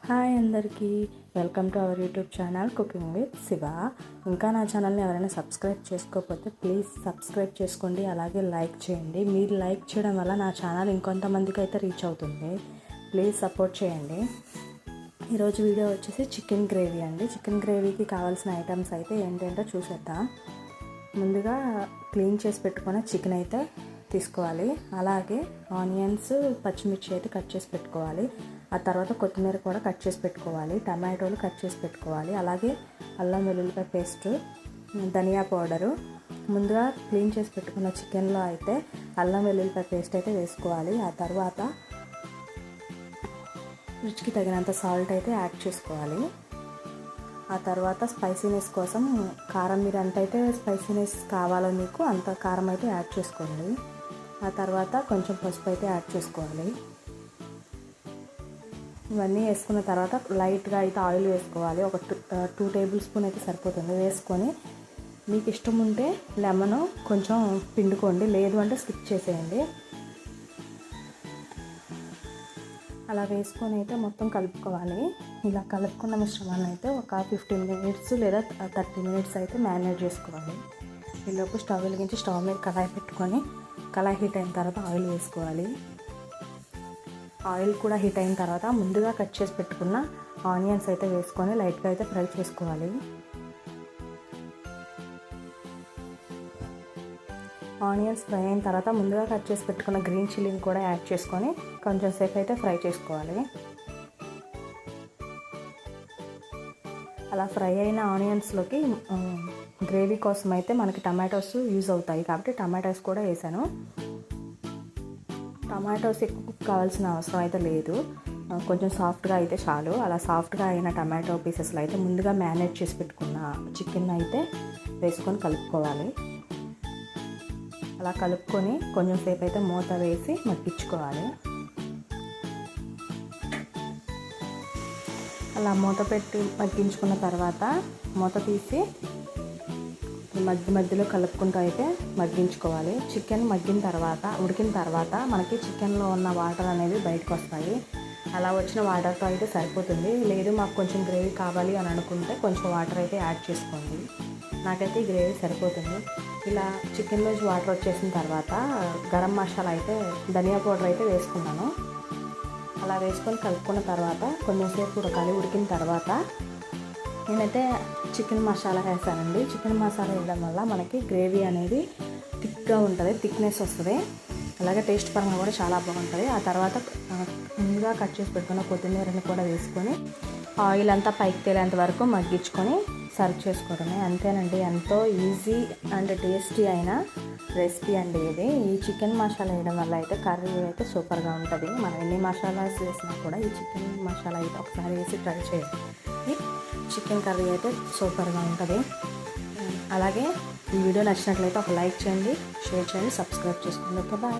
Hi అందరికీ, welcome to our YouTube channel cooking with Shiva. ఇంకా నా ఛానల్ని ఎవరైనా సబ్స్క్రైబ్ చేసుకోకపోతే ప్లీజ్ సబ్స్క్రైబ్ చేసుకోండి, అలాగే లైక్ చేయండి. మీరు లైక్ చేయడం వల్ల నా ఛానల్ ఇంకొంతమందికి అయితే రీచ్ అవుతుంది. ప్లీజ్ సపోర్ట్ చేయండి. ఈరోజు వీడియో వచ్చేసి చికెన్ గ్రేవీ అండి. చికెన్ గ్రేవీకి కావాల్సిన ఐటమ్స్ అయితే ఏంటంటో చూసేద్దాం. ముందుగా క్లీన్ చేసి పెట్టుకున్న చికెన్ అయితే తీసుకోవాలి. అలాగే ఆనియన్స్, పచ్చిమిర్చి అయితే కట్ చేసి పెట్టుకోవాలి. ఆ తర్వాత కొత్తిమీర కూడా కట్ చేసి పెట్టుకోవాలి. టమాటోలు కట్ చేసి పెట్టుకోవాలి. అలాగే అల్లం వెల్లుల్లిపాయ పేస్ట్, ధనియా పౌడరు. ముందుగా క్లీన్ చేసి పెట్టుకున్న చికెన్లో అయితే అల్లం వెల్లుల్లిపాయ పేస్ట్ అయితే వేసుకోవాలి. ఆ తర్వాత రుచికి తగినంత సాల్ట్ అయితే యాడ్ చేసుకోవాలి. ఆ తర్వాత స్పైసీనెస్ కోసం కారం, మీరు ఎంతైతే స్పైసీనెస్ కావాలో మీకు అంత కారం అయితే యాడ్ చేసుకోండి. ఆ తర్వాత కొంచెం పసుపు అయితే యాడ్ చేసుకోవాలి. ఇవన్నీ వేసుకున్న తర్వాత లైట్గా అయితే ఆయిల్ వేసుకోవాలి. ఒక 2 టేబుల్ స్పూన్ అయితే సరిపోతుంది. వేసుకొని మీకు ఇష్టం ఉంటే లెమన్ కొంచెం పిండుకోండి, లేదు అంటే స్కిప్ చేసేయండి. అలా వేసుకొని అయితే మొత్తం కలుపుకోవాలి. ఇలా కలుపుకున్న మిశ్రమాన్ని అయితే ఒక 15 మినిట్స్ లేదా 30 మినిట్స్ అయితే మ్యారినేట్ చేసుకోవాలి. ఈలోపు స్టవ్ వెలిగించి స్టవ్ మీద కళాయి పెట్టుకొని కళాయి హీట్ అయిన తర్వాత ఆయిల్ వేసుకోవాలి. ఆయిల్ కూడా హీట్ అయిన తర్వాత ముందుగా కట్ చేసి పెట్టుకున్న ఆనియన్స్ అయితే వేసుకొని లైట్గా అయితే ఫ్రై చేసుకోవాలి. ఆనియన్స్ ఫ్రై అయిన తర్వాత ముందుగా కట్ చేసి పెట్టుకున్న గ్రీన్ చిల్లీని కూడా యాడ్ చేసుకొని కొంచెం సేపు అయితే ఫ్రై చేసుకోవాలి. అలా ఫ్రై అయిన ఆనియన్స్లోకి గ్రేవీ కోసం అయితే మనకి టమాటోస్ యూజ్ అవుతాయి కాబట్టి టమాటోస్ కూడా వేసాను. టమాటోస్ ఎక్కువ కుక్ కావాల్సిన అవసరం అయితే లేదు, కొంచెం సాఫ్ట్గా అయితే చాలు. అలా సాఫ్ట్గా అయిన టమాటో పీసెస్లో అయితే ముందుగా మ్యారినేట్ చేసి పెట్టుకున్న చికెన్ అయితే వేసుకొని కలుపుకోవాలి. అలా కలుపుకొని కొంచెం సేపు అయితే మూత వేసి మగ్గించుకోవాలి. అలా మూత పెట్టి మగ్గించుకున్న తర్వాత మూత తీసి మధ్యలో కలుపుకుంటూ అయితే మగ్గించుకోవాలి. చికెన్ ఉడికిన తర్వాత మనకి చికెన్లో ఉన్న వాటర్ అనేది బయటకు వస్తాయి. అలా వచ్చిన వాటర్తో అయితే సరిపోతుంది. లేదు మాకు కొంచెం గ్రేవీ కావాలి అని అనుకుంటే కొంచెం వాటర్ అయితే యాడ్ చేసుకోండి. నాకైతే ఈ గ్రేవీ సరిపోతుంది. ఇలా చికెన్లోంచి వాటర్ వచ్చేసిన తర్వాత గరం మసాలా అయితే, ధనియా పౌడర్ అయితే వేసుకున్నాను. అలా వేసుకొని కలుపుకున్న తర్వాత కొంచెం సేపు ఉడకాలి. ఉడికిన తర్వాత నేనైతే చికెన్ మసాలా వేసానండి. చికెన్ మసాలా వేయడం వల్ల మనకి గ్రేవీ అనేది థిక్గా ఉంటుంది, థిక్నెస్ వస్తుంది. అలాగే టేస్ట్ పరంగా కూడా చాలా బాగుంటుంది. ఆ తర్వాత ముందుగా కట్ చేసి పెట్టుకున్న కొత్తిమీరని కూడా వేసుకొని ఆయిల్ అంతా పైకి తేలేంత వరకు మగ్గించుకొని సర్వ్ చేసుకోవడమే. అంతేనండి, ఎంతో ఈజీ అండ్ టేస్టీ అయిన రెసిపీ అండి ఇది. ఈ చికెన్ మసాలా వేయడం వల్ల అయితే కర్రీ అయితే సూపర్గా ఉంటుంది. మనం ఎన్ని మసాలాస్ వేసినా కూడా ఈ చికెన్ మసాలా అయితే ఒకసారి వేసి ట్రై చేయండి. చికెన్ కర్రీ అయితే సూపర్గా ఉంటుంది. అలాగే ఈ వీడియో నచ్చినట్లయితే ఒక లైక్ చేయండి, షేర్ చేయండి, సబ్స్క్రైబ్ చేసుకోండి. Okay, bye.